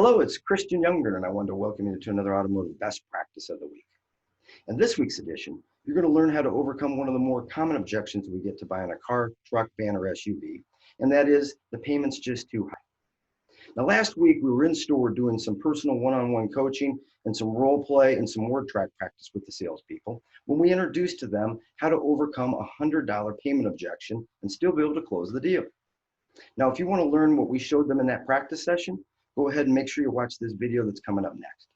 Hello, it's Christian Younger, and I want to welcome you to another Automotive Best Practice of the Week. In this week's edition, you're going to learn how to overcome one of the more common objections we get to buying a car, truck, van, or SUV, and that is the payment's just too high. Now, last week we were in store doing some personal one-on-one coaching and some role play and some word track practice with the salespeople when we introduced to them how to overcome a $100 payment objection and still be able to close the deal. Now, if you want to learn what we showed them in that practice session, go ahead and make sure you watch this video that's coming up next.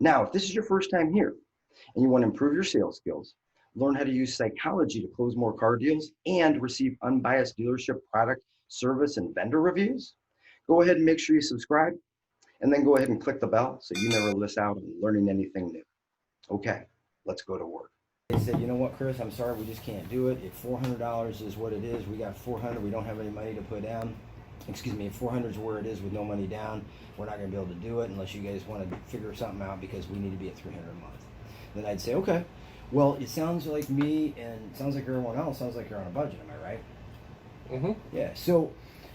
Now, if this is your first time here and you want to improve your sales skills, learn how to use psychology to close more car deals, and receive unbiased dealership product, service, and vendor reviews, go ahead and make sure you subscribe, and then go ahead and click the bell so you never miss out on learning anything new. Okay, let's go to work. They said, you know what, Chris, I'm sorry, we just can't do it. If $400 is what it is, we got $400, we don't have any money to put down. Excuse me, if 400 is where it is with no money down, we're not going to be able to do it unless you guys want to figure something out because we need to be at $300 a month. Then I'd say, okay, well, it sounds like me and it sounds like everyone else sounds like you're on a budget, am I right? Mm-hmm. Yeah, so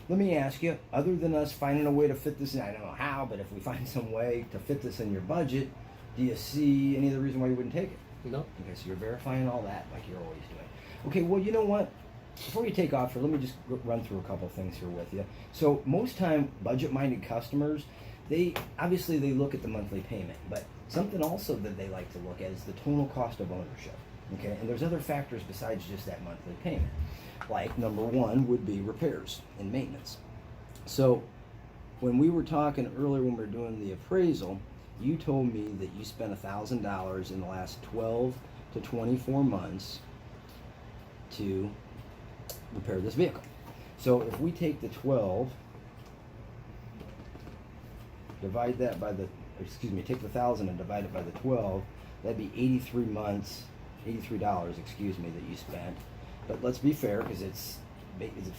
let me ask you, other than us finding a way to fit this in, I don't know how, but if we find some way to fit this in your budget, do you see any other reason why you wouldn't take it? No. Okay, so you're verifying all that like you're always doing. Okay, well, you know what? Before you take off here, let me just run through a couple things here with you. So most time, budget-minded customers, they look at the monthly payment, but something also that they like to look at is the total cost of ownership. Okay, and there's other factors besides just that monthly payment. Like number one would be repairs and maintenance. So when we were talking earlier when we were doing the appraisal, you told me that you spent $1,000 in the last 12 to 24 months to repair this vehicle. So if we take the 12, divide that by the, take the 1,000 and divide it by the 12, that'd be 83 months, $83, excuse me, that you spent. But let's be fair, because it's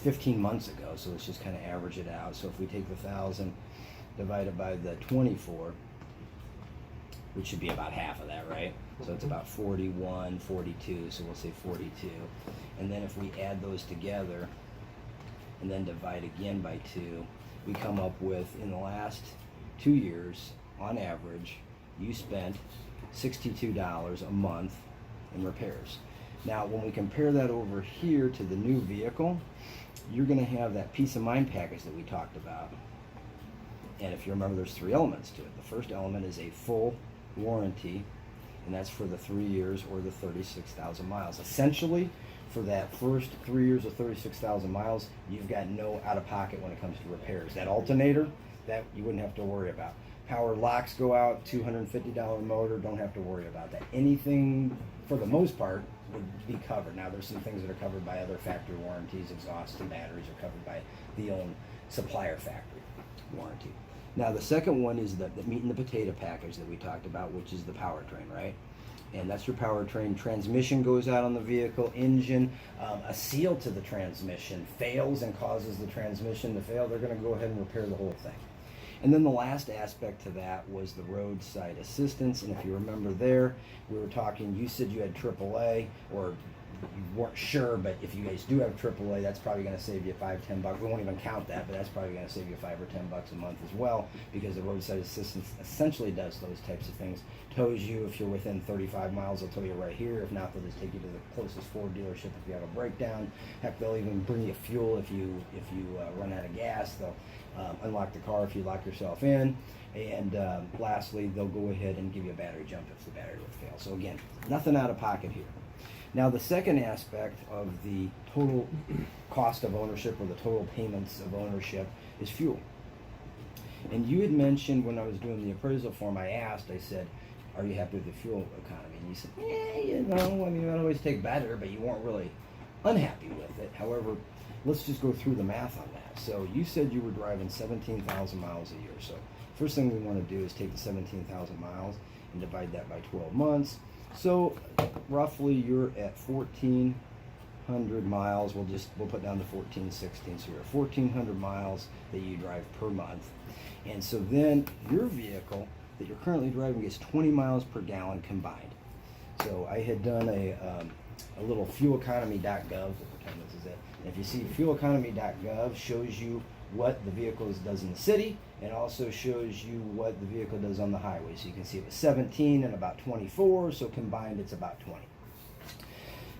15 months ago, so let's just kind of average it out. So if we take the 1,000 divided by the 24, which should be about half of that, right? So it's about 41, 42, so we'll say 42. And then if we add those together and then divide again by 2, we come up with, in the last 2 years, on average, you spent $62 a month in repairs. Now, when we compare that over here to the new vehicle, you're gonna have that peace of mind package that we talked about. And if you remember, there's 3 elements to it. The first element is a full warranty, and that's for the 3 years or the 36,000 miles. Essentially, for that first 3 years of 36,000 miles, you've got no out-of-pocket when it comes to repairs. That alternator, that you wouldn't have to worry about. Power locks go out, $250 motor, don't have to worry about that. Anything, for the most part, would be covered. Now, there's some things that are covered by other factory warranties. Exhaust and batteries are covered by the own supplier factory warranty. Now, the second one is the meat and the potato package that we talked about, which is the powertrain, right? And that's your powertrain. Transmission goes out on the vehicle, engine, a seal to the transmission fails and causes the transmission to fail. They're going to go ahead and repair the whole thing. And then the last aspect to that was the roadside assistance. And if you remember there, we were talking, you said you had AAA, or you weren't sure, but if you guys do have AAA, that's probably going to save you $5-10. We won't even count that, but that's probably going to save you $5 or $10 a month as well, because the roadside assistance essentially does those types of things. Tows you if you're within 35 miles, they'll tow you right here. If not, they'll just take you to the closest Ford dealership if you have a breakdown. Heck, they'll even bring you fuel if you run out of gas. They'll unlock the car if you lock yourself in. And lastly, they'll go ahead and give you a battery jump if the battery would fail. So again, nothing out of pocket here. Now, the second aspect of the total cost of ownership, or the total payments of ownership, is fuel. And you had mentioned when I was doing the appraisal form, I said, are you happy with the fuel economy? And you said, I mean, I'd always take better, but you weren't really unhappy with it. However, let's just go through the math on that. So you said you were driving 17,000 miles a year. So first thing we want to do is take the 17,000 miles and divide that by 12 months. So roughly you're at 1,400 miles. We'll put down to 1,416. So you're at 1,400 miles that you drive per month. And so then your vehicle that you're currently driving gets 20 miles per gallon combined. So I had done a little fueleconomy.gov. What time is it? And if you see fueleconomy.gov shows you what the vehicle does in the city, and also shows you what the vehicle does on the highway. So you can see it was 17 and about 24, so combined it's about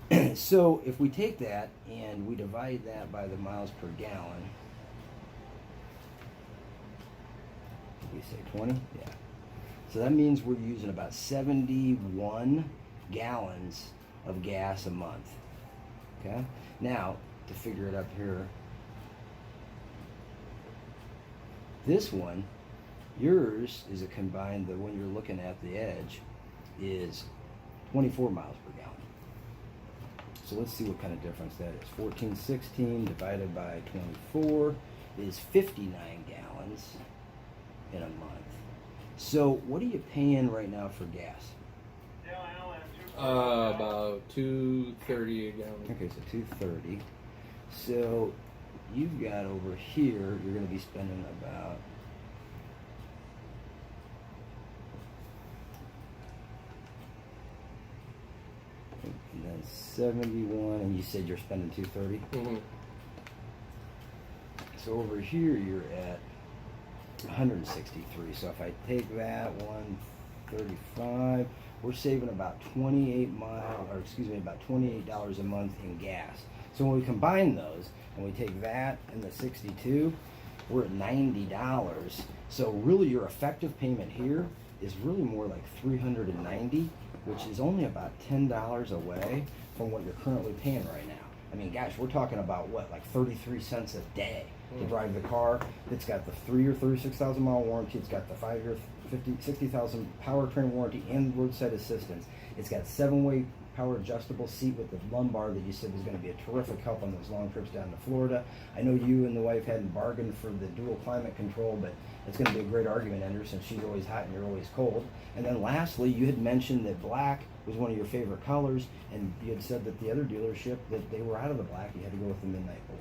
20. So if we take that and we divide that by the miles per gallon, we say 20? Yeah. So that means we're using about 71 gallons of gas a month. Okay? Now, to figure it up here, this one, yours is a combined, the one you're looking at the edge, is 24 miles per gallon. So let's see what kind of difference that is. 1416 divided by 24 is 59 gallons in a month. So what are you paying right now for gas? About $2.30 a gallon. Okay, so 230. So you've got over here, you're going to be spending about and then 71, and you said you're spending 230. Mm-hmm. So over here you're at 163. So if I take that 135, we're saving about about $28 a month in gas. So when we combine those and we take that and the 62, we're at $90. So really your effective payment here is really more like $390, which is only about $10 away from what you're currently paying right now. I mean, gosh, we're talking about what, like 33 cents a day to drive the car. It's got the 3 or 36,000 mile warranty. It's got the 5-year 60,000 powertrain warranty and roadside assistance. It's got 7-way power adjustable seat with the lumbar that you said was going to be a terrific help on those long trips down to Florida. I know you and the wife hadn't bargained for the dual climate control, but it's going to be a great argument ender since she's always hot and you're always cold. And then lastly, you had mentioned that black was one of your favorite colors, and you had said that the other dealership, that they were out of the black, you had to go with the midnight blue.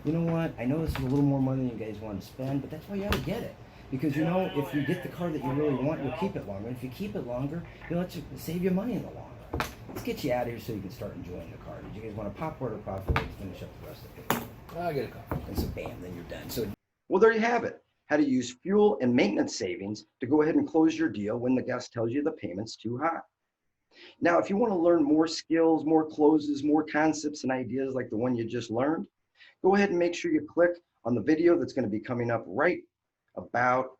You know what? I know this is a little more money than you guys want to spend, but that's why you ought to get it. Because you know, if you get the car that you really want, you'll keep it longer. If you keep it longer, it'll let you save you money in the long run. Let's get you out of here so you can start enjoying the car. Did you guys want a pop or a coffee? Let's finish up the rest of it. I'll get a coffee. And so bam, then you're done. So Well, there you have it. How to use fuel and maintenance savings to go ahead and close your deal when the guest tells you the payment's too high. Now, if you want to learn more skills, more closes, more concepts and ideas like the one you just learned, go ahead and make sure you click on the video that's going to be coming up right about